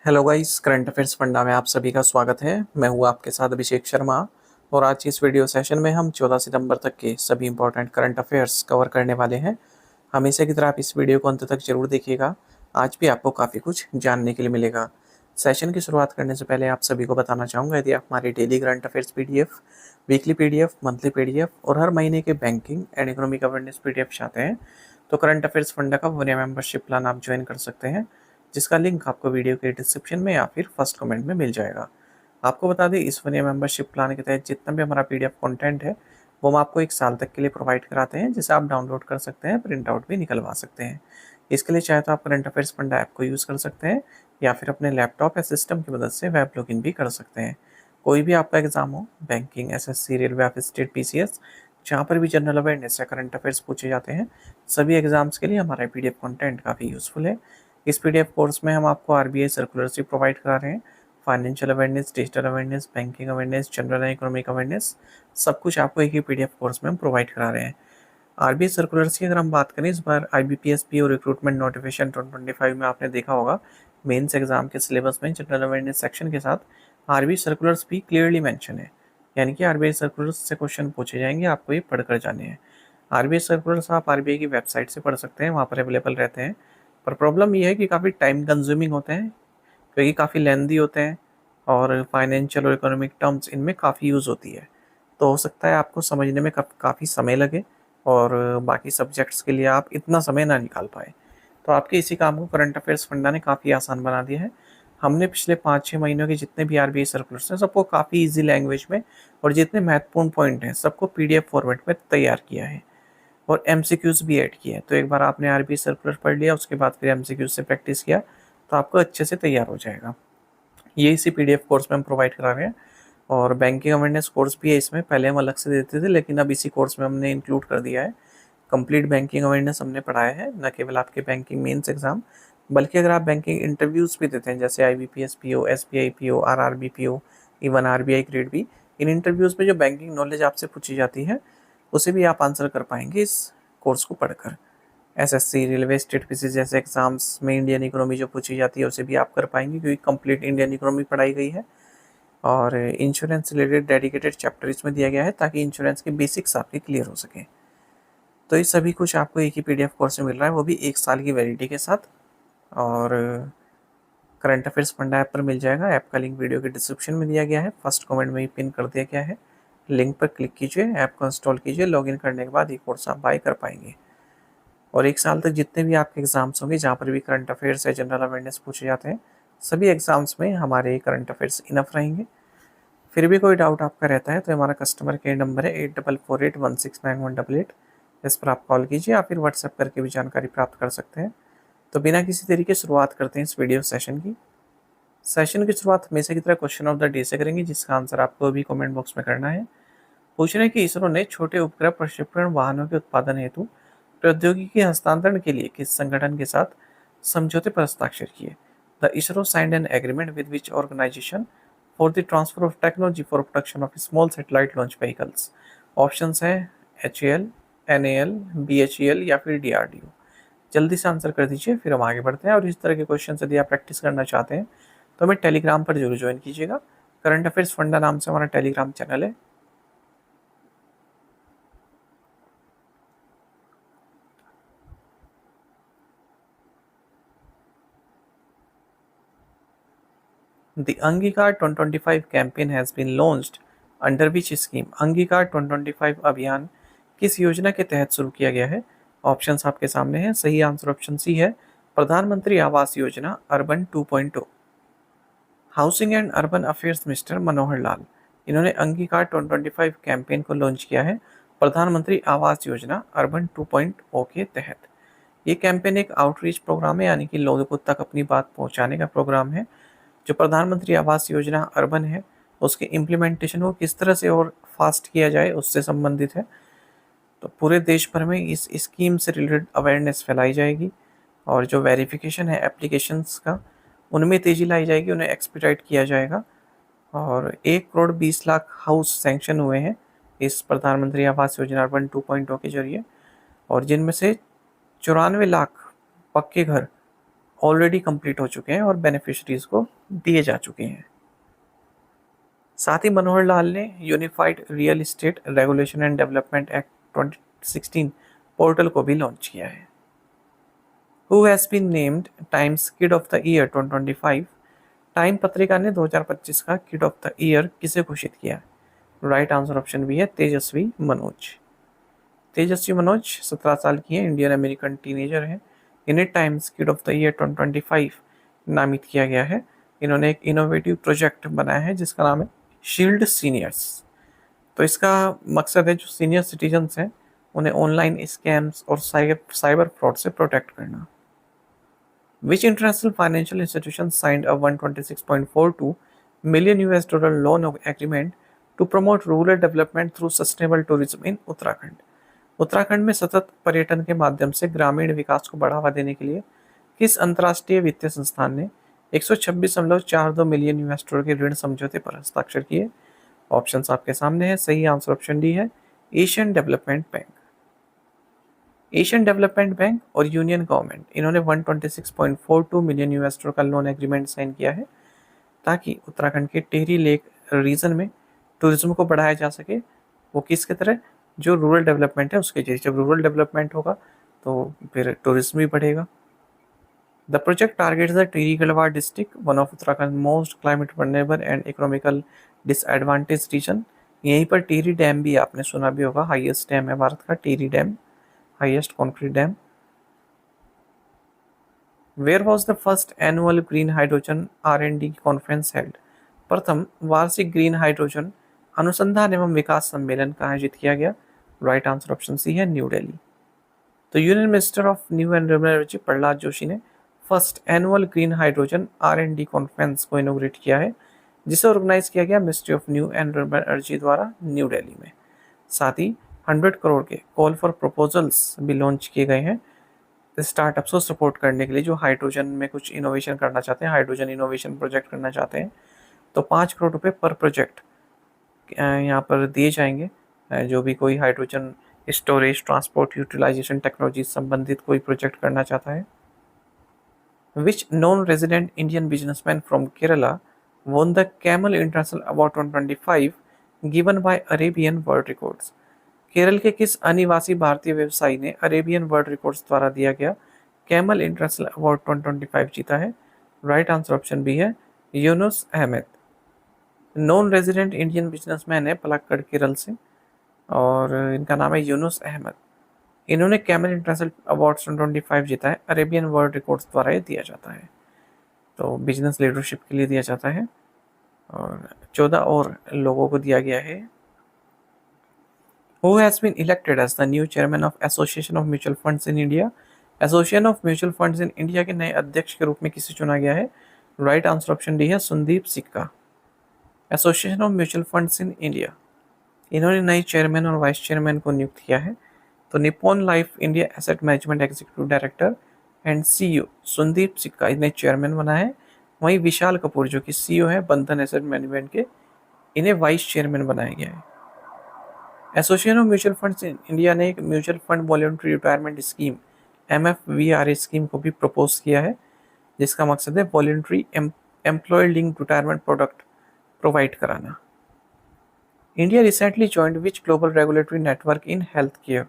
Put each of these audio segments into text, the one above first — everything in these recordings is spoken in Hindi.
Hello guys, current affairs funda में आप सभी का स्वागत है। मैं हूँ आपके साथ अभिषेक शर्मा और आज की इस वीडियो सेशन में हम 14 सितंबर तक के सभी इंपॉर्टेंट करंट अफेयर्स कवर करने वाले हैं। हमेशा की तरह आप इस वीडियो को अंत तक जरूर देखिएगा। आज भी आपको काफ़ी कुछ जानने के लिए मिलेगा। सेशन की शुरुआत करने से पहले आप सभी को बताना चाहूँगा, यदि आप हमारे daily current affairs PDF, weekly PDF, monthly PDF और हर महीने के banking and economic awareness PDF चाहते हैं तो करंट अफेयर्स फंडा का 1 ईयर मेंबरशिप प्लान आप ज्वाइन कर सकते हैं, जिसका लिंक आपको वीडियो के डिस्क्रिप्शन में या फिर फर्स्ट कमेंट में मिल जाएगा। आपको बता दें, इस 1 ईयर मेंबरशिप प्लान के तहत जितना भी हमारा पीडीएफ कंटेंट है वो हम आपको 1 साल तक के लिए प्रोवाइड कराते हैं, जिसे आप डाउनलोड कर सकते हैं, प्रिंट आउट भी निकलवा सकते हैं। इसके लिए चाहे तो आप करंट अफेयर्स फंडा ऐप को यूज़ कर सकते हैं या फिर अपने लैपटॉप या सिस्टम की मदद से वेब लॉगिन भी कर सकते हैं। कोई भी आपका एग्जाम हो, बैंकिंग, एसएससी, रेलवे या फिर स्टेट पीसीएस, जहाँ पर भी जनरल अवेयरनेस या करंट अफेयर्स पूछे जाते हैं, सभी एग्जाम्स के लिए हमारा पीडीएफ कंटेंट काफ़ी यूज़फुल है। इस पीडीएफ कोर्स में हम आपको आरबीआई सर्कुलर्स भी प्रोवाइड करा रहे हैं। Financial awareness, digital awareness, banking awareness, general and economic awareness, सब कुछ आपको एक ही पीडीएफ कोर्स में हम प्रोवाइड करा रहे हैं। आरबीआई सर्कुलर्स की अगर हम बात करें, इस बार आईबीपीएस पीओ रिक्रूटमेंट नोटिफिकेशन 2025 में आपने देखा होगा, मेंस एग्जाम के सिलेबस में जनरल अवेयरनेस सेक्शन के साथ आरबीआई सर्कुलर्स भी क्लियरली मेंशन है। यानी कि आरबीआई सर्कुलर्स से क्वेश्चन पूछे जाएंगे, आपको ये पढ़कर जाने हैं। आरबीआई सर्कुलर्स आप आरबीआई की वेबसाइट से पढ़ सकते हैं, वहाँ पर अवेलेबल रहते हैं। पर प्रॉब्लम ये है कि काफ़ी टाइम कंज्यूमिंग होते हैं, क्योंकि काफ़ी लेंदी होते हैं और फाइनेंशियल और इकोनॉमिक टर्म्स इनमें काफ़ी यूज़ होती है। तो हो सकता है आपको समझने में काफ़ी समय लगे और बाकी सब्जेक्ट्स के लिए आप इतना समय ना निकाल पाए। तो आपके इसी काम को करंट अफेयर्स फंडा ने काफ़ी आसान बना दिया है। हमने पिछले 5-6 महीनों के जितने भी आरबीआई सर्कुलर्स हैं, सबको काफ़ी ईजी लैंग्वेज में और जितने महत्वपूर्ण पॉइंट हैं सबको पीडीएफ फॉर्मेट में तैयार किया है और एमसीक्यूज भी ऐड किए हैं। तो एक बार आपने आरबीआई सर्कुलर पढ़ लिया, उसके बाद फिर एमसीक्यूज से प्रैक्टिस किया तो आपको अच्छे से तैयार हो जाएगा। ये इसी पीडीएफ कोर्स में हम प्रोवाइड करा रहे हैं और बैंकिंग अवेयरनेस कोर्स भी है इसमें। पहले हम अलग से देते थे, लेकिन अब इसी कोर्स में हमने इंक्लूड कर दिया है। कंप्लीट बैंकिंग अवेयरनेस हमने पढ़ाया है, न केवल आपके बैंकिंग मेंस एग्जाम, बल्कि अगर आप बैंकिंग इंटरव्यूज़ भी देते हैं, जैसे IBPS PO, SBI PO, RRB PO, even RBI grade B, इन इंटरव्यूज़ में जो बैंकिंग नॉलेज आपसे पूछी जाती है उसे भी आप आंसर कर पाएंगे इस कोर्स को पढ़कर। एसएससी, रेलवे, स्टेट पीसीएस जैसे एग्जाम्स में इंडियन इकोनॉमी जो पूछी जाती है उसे भी आप कर पाएंगे, क्योंकि कंप्लीट इंडियन इकोनॉमी पढ़ाई गई है। और इंश्योरेंस रिलेटेड डेडिकेटेड चैप्टर इसमें दिया गया है, ताकि इंश्योरेंस के बेसिक्स आपके क्लियर हो सके। तो ये सभी कुछ आपको एक ही पीडीएफ कोर्स में मिल रहा है, वो भी 1 साल की वैलिडिटी के साथ। और करंट अफेयर्स फंडा ऐप पर मिल जाएगा। ऐप का लिंक वीडियो के डिस्क्रिप्शन में दिया गया है, फर्स्ट कमेंट में ही पिन कर दिया गया है। लिंक पर क्लिक कीजिए, ऐप को इंस्टॉल कीजिए, लॉगिन करने के बाद ये कोर्स आप बाय कर पाएंगे। और 1 साल तक जितने भी आपके एग्जाम्स होंगे, जहाँ पर भी करंट अफेयर्स या जनरल अवेयरनेस पूछे जाते हैं, सभी एग्जाम्स में हमारे करंट अफेयर्स इनफ रहेंगे। फिर भी कोई डाउट आपका रहता है तो हमारा कस्टमर केयर नंबर है 8448169188। इस पर आप कॉल कीजिए या फिर व्हाट्सएप करके भी जानकारी प्राप्त कर सकते हैं। तो बिना किसी तरीके शुरुआत करते हैं इस वीडियो सेशन की। सेशन की शुरुआत हमेशा की तरह क्वेश्चन ऑफ द डे से करेंगे, जिसका आंसर आपको अभी कमेंट बॉक्स में करना है। पूछ रहे हैं कि इसरो ने छोटे उपग्रह प्रक्षेपण वाहनों के उत्पादन हेतु प्रौद्योगिकी हस्तांतरण के लिए किस संगठन के साथ समझौते पर हस्ताक्षर किए? The ISRO signed an agreement with which organisation for the transfer of technology for production of small satellite launch vehicles. Options है HAL, NAL, BHEL या फिर DRDO। जल्दी से आंसर कर दीजिए, फिर हम आगे बढ़ते हैं। और इस तरह के क्वेश्चन यदि आप प्रैक्टिस करना चाहते हैं तो हमें टेलीग्राम पर जरूर ज्वाइन कीजिएगा। करंट अफेयर्स फंडा नाम से हमारा टेलीग्राम चैनल है। The Angikar 2025 campaign has been launched under which scheme? अंगीकार 2025 अभियान किस योजना के तहत शुरू किया गया है? ऑप्शंस आपके सामने हैं। सही आंसर ऑप्शन सी है, Pradhan Mantri Awas Yojana urban 2.0। Housing and urban affairs minister Manohar Lal, इन्होंने अंगीकार 2025 कैंपेन को लॉन्च किया है प्रधानमंत्री आवास योजना अर्बन 2.0 के तहत। ये कैंपेन एक आउटरीच प्रोग्राम है, यानी कि लोगों तक अपनी बात पहुंचाने का प्रोग्राम है। जो प्रधानमंत्री आवास योजना अर्बन है, उसके इम्प्लीमेंटेशन को किस तरह से और फास्ट किया जाए उससे संबंधित है। तो पूरे देश भर में इस स्कीम से रिलेटेड अवेयरनेस फैलाई जाएगी और जो वेरिफिकेशन है एप्लीकेशंस का, उनमें तेज़ी लाई जाएगी, उन्हें एक्सपीडाइट किया जाएगा। और 1,20,00,000 हाउस सैंक्शन हुए हैं इस प्रधानमंत्री आवास योजना अर्बन 2.0 के जरिए, और जिनमें से 94 लाख पक्के घर ऑलरेडी कंप्लीट हो चुके हैं और बेनिफिशरीज को दिए जा चुके हैं। साथ ही मनोहर लाल ने unified real estate regulation and development act 2016 portal को भी लॉन्च किया है। Who has been named Time's kid of the year 2025? Time पत्रिका ने 2025 का किड ऑफ द ईयर किसे घोषित किया? राइट आंसर ऑप्शन बी है तेजस्वी मनोज। तेजस्वी मनोज 17 साल की है, इंडियन अमेरिकन टीनेजर है। इन्हें times kid of the year 2025 नामित किया गया है। इन्होंने एक इनोवेटिव प्रोजेक्ट बनाया है जिसका नाम है शील्ड सीनियर्स। तो इसका मकसद है जो सीनियर सिटीजन्स हैं उन्हें ऑनलाइन स्कैम्स और साइबर फ्रॉड से प्रोटेक्ट करना। Which international financial institution signed a 126.42 million US dollar loan agreement to promote rural development through sustainable tourism in Uttarakhand? Uttarakhand में सतत पर्यटन के माध्यम से ग्रामीण विकास को बढ़ावा देने के लिए किस अंतर्राष्ट्रीय वित्तीय संस्थान ने 126.42 मिलियन यूएस डॉलर के ऋण समझौते पर हस्ताक्षर किए? ऑप्शंस आपके सामने है। सही आंसर ऑप्शन डी है Asian development bank. Asian development bank और यूनियन गवर्नमेंट इन्होंने 126.42 मिलियन यूएस डॉलर का लोन एग्रीमेंट साइन किया है ताकि उत्तराखंड के टिहरी लेक रीजन में टूरिज्म को बढ़ाया जा सके। वो किसके तरह? जो रूरल डेवलपमेंट है उसके जरिए। जब रूरल डेवलपमेंट होगा तो फिर टूरिज्म भी बढ़ेगा। The project targets the Tehri Garhwal district, one of Uttarakhand most climate vulnerable and economical disadvantage region. यहीं पर टिहरी डैम भी आपने सुना भी होगा, हाईएस्ट डैम है भारत का Tehri dam, highest concrete dam. Where was the first annual green hydrogen R&D conference held? प्रथम वार्षिक ग्रीन हाइड्रोजन अनुसंधान एवं विकास सम्मेलन का आयोजित किया गया। राइट आंसर ऑप्शन सी है न्यू दिल्ली। तो union minister of new and renewable energy Pralhad Joshi ने first annual green hydrogen R&D conference को इनोग्रेट किया है जिसे ऑर्गेनाइज किया गया ministry of new and renewable energy द्वारा न्यू दिल्ली में। साथ ही 100 करोड़ के कॉल फॉर प्रपोजल्स भी लॉन्च किए गए हैं स्टार्टअप्स को सपोर्ट करने के लिए जो हाइड्रोजन में कुछ इनोवेशन करना चाहते हैं, हाइड्रोजन इनोवेशन प्रोजेक्ट करना चाहते हैं। तो 5 करोड़ रुपए पर प्रोजेक्ट यहाँ पर दिए जाएंगे। जो भी कोई hydrogen storage, transport, utilisation technology संबंधित कोई प्रोजेक्ट करना चाहता है। Which non resident Indian businessman from Kerala won the Camel International Award 2025 given by Arabian World Records? Kerala के किस अनिवासी भारतीय व्यवसायी ने अरेबियन वर्ल्ड रिकॉर्ड्स द्वारा दिया गया कैमल इंटरनेशनल अवार्ड 2025 जीता है? राइट आंसर ऑप्शन बी है Yunus Ahmed. Non resident Indian businessman है पलक्कड़ केरल से और इनका नाम है यूनुस अहमद। इन्होंने कैमल इंटरनेशनल अवार्ड 2025 जीता है। अरेबियन वर्ल्ड रिकॉर्ड्स द्वारा ये दिया जाता है, तो बिजनेस लीडरशिप के लिए दिया जाता है और 14 और लोगों को दिया गया है। Who has been elected as the new chairman of Association of Mutual Funds in India? Association of mutual funds in India के नए अध्यक्ष के रूप में किसे चुना गया है? राइट आंसर ऑप्शन डी है संदीप सिक्का। Association of mutual funds in India इन्होंने नए चेयरमैन और वाइस चेयरमैन को नियुक्त किया है। तो Nippon life India asset management executive director and CEO Sandeep सिक्का इन्हें चेयरमैन बना है। वहीं विशाल कपूर जो कि CEO है बंधन एसेट मैनेजमेंट के, इन्हें वाइस चेयरमैन बनाया गया है। Association of mutual funds in India ने एक mutual fund voluntary retirement scheme MFVRA scheme को भी प्रपोज किया है जिसका मकसद है voluntary employ linked retirement product provide कराना। India recently joined which global regulatory network in health care?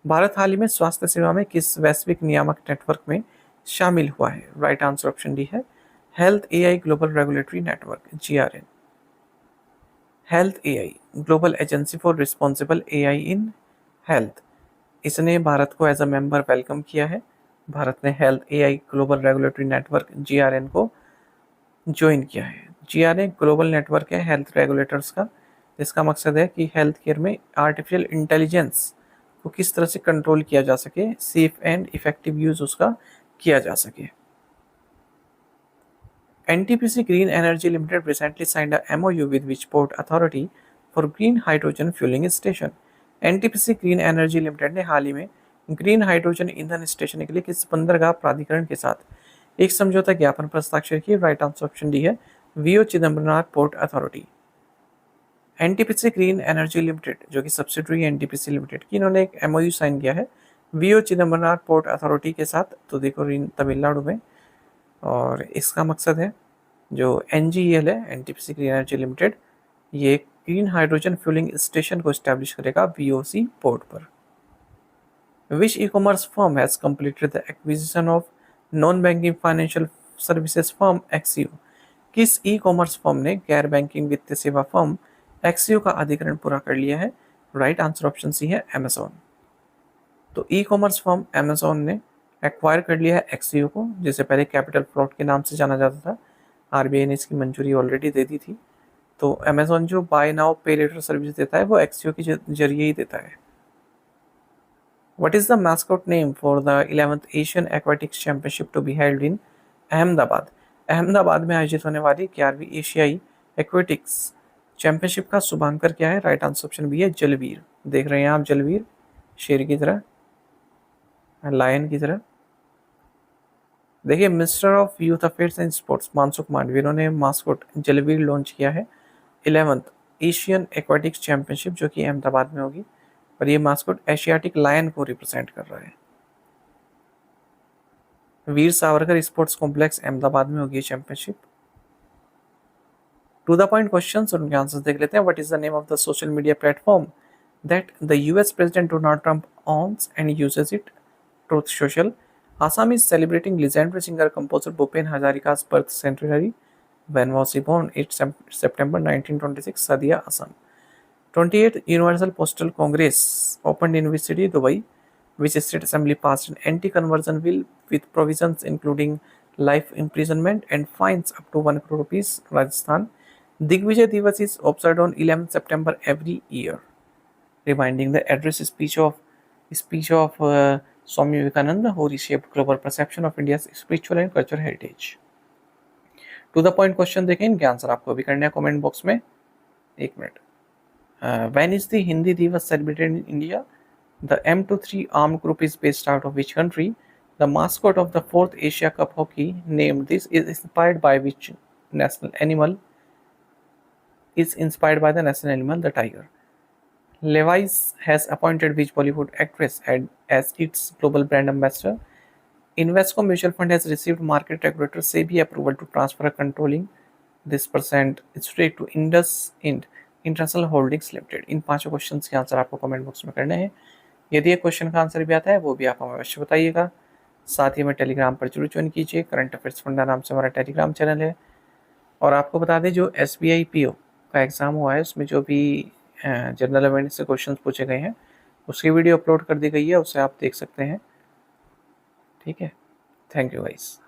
Bharat हाल ही में स्वास्थ्य सेवा में किस वैश्विक नियामक नेटवर्क में शामिल हुआ है? राइट आंसर ऑप्शन डी है health AI global regulatory network GRN। Health AI global agency for responsible AI in health, इसने भारत को एज अ मेंबर वेलकम किया है। भारत ने health AI global regulatory network GRN को ज्वाइन किया है। GRN ग्लोबल नेटवर्क है हेल्थ रेगुलेटर्स का, जिसका मकसद है कि हेल्थ केयर में आर्टिफिशियल इंटेलिजेंस को किस तरह से कंट्रोल किया जा सके, सेफ एंड इफेक्टिव यूज उसका किया जा सके। NTPC Green Energy Limited recently signed a MOU with which port authority for green hydrogen fueling station? NTPC Green Energy Limited ने हाल ही में ग्रीन हाइड्रोजन ईंधन स्टेशन के लिए किस बंदरगाह प्राधिकरण के साथ एक समझौता ज्ञापन पर हस्ताक्षर किए? राइट आंसर ऑप्शन डी है VO Chidambaranath port authority. NTPC green energy limited जो कि सब्सिडरी NTPC लिमिटेड की, इन्होंने एक MOU साइन किया है VO चिदम्बरनाथ पोर्ट अथॉरिटी के साथ। तो देखो तमिलनाडु में और इसका मकसद है जो NGEL है, NTPC ग्रीन एनर्जी लिमिटेड, ये ग्रीन हाइड्रोजन फ्यूलिंग स्टेशन को इस्टेब्लिश करेगा VOC पोर्ट पर। Which e-commerce firm has completed the acquisition of non-banking financial services firm Axio? किस ई कॉमर्स फर्म ने गैर बैंकिंग वित्तीय सेवा फर्म एक्सियो का अधिग्रहण पूरा कर लिया है? राइट आंसर ऑप्शन सी है Amazon। तो ई कॉमर्स फर्म Amazon ने एक्वायर कर लिया है एक्सियो को, जिसे पहले कैपिटल फ्लॉट के नाम से जाना जाता था। RBI ने इसकी मंजूरी ऑलरेडी दे दी थी। तो Amazon जो बाय नाउ पे लेटर सर्विस देता है वो एक्सियो के जरिए ही देता है। What is the mascot name for the 11th Asian Aquatics Championship to be held in Ahmedabad? Ahmedabad में आयोजित होने वाली 11वीं एशियाई एक्वेटिक्स चैंपियनशिप का शुभांकर क्या है? राइट आंसर ऑप्शन बी है जलवीर। देख रहे हैं आप जलवीर, शेर की तरह, लायन की तरह। देखिए, minister of youth affairs and sports Mansukh Mandaviya, इन्होंने मास्कोट जलवीर लॉन्च किया है 11th एशियन एक्वेटिक्स चैंपियनशिप, जो कि अहमदाबाद में होगी। और ये मास्कोट एशियाटिक लायन को रिप्रेजेंट कर रहा है। वीर सावरकर स्पोर्ट्स कॉम्प्लेक्स अहमदाबाद में होगी championship. To the point questions और उनके आंसर्स देख लेते हैं। What is the name of the social media platform that the US president Donald Trump owns and uses it? Truth Social. Assam is celebrating legendary singer composer Bhupen Hazarika's birth centenary. When was he born? It's September 1926, Sadia, Assam. 28th Universal Postal Congress opened in which city? Dubai. Which state assembly passed an anti-conversion bill with provisions including life imprisonment and fines up to 1 crore rupees? Rajasthan. Digvijay Divas is observed on 11th September every year, reminding the address speech of Swami Vivekananda, who reshaped global perception of India's spiritual and cultural heritage. To the point question देखें, इनके आंसर आपको भी करने हैं कमेंट बॉक्स में। एक minute. When is the Hindi Divas celebrated in India? The M23 armed group is based out of which country? The mascot of the 4th Asia Cup hockey, named this, is inspired by which national animal? Is inspired by the national animal, the tiger. Levi's has appointed which Bollywood actress as its global brand ambassador? Invesco Mutual Fund has received market regulator SEBI approval to transfer controlling this percent stake to IndusInd international holdings limited. इन पांचों क्वेश्चंस के आंसर आपको कमेंट बॉक्स में करने हैं। यदि एक क्वेश्चन का आंसर भी आता है वो भी आप हमें अवश्य बताइएगा। साथ ही में टेलीग्राम पर जरूर ज्वाइन कीजिए। करंट अफेयर्स फंडा नाम से हमारा टेलीग्राम चैनल है। और आपको बता दें, जो SBI PO का एग्ज़ाम हुआ है उसमें जो भी जनरल अवेयरनेस से क्वेश्चन पूछे गए हैं उसकी वीडियो अपलोड कर दी गई है, उसे आप देख सकते हैं। ठीक है, थैंक यू गाइस।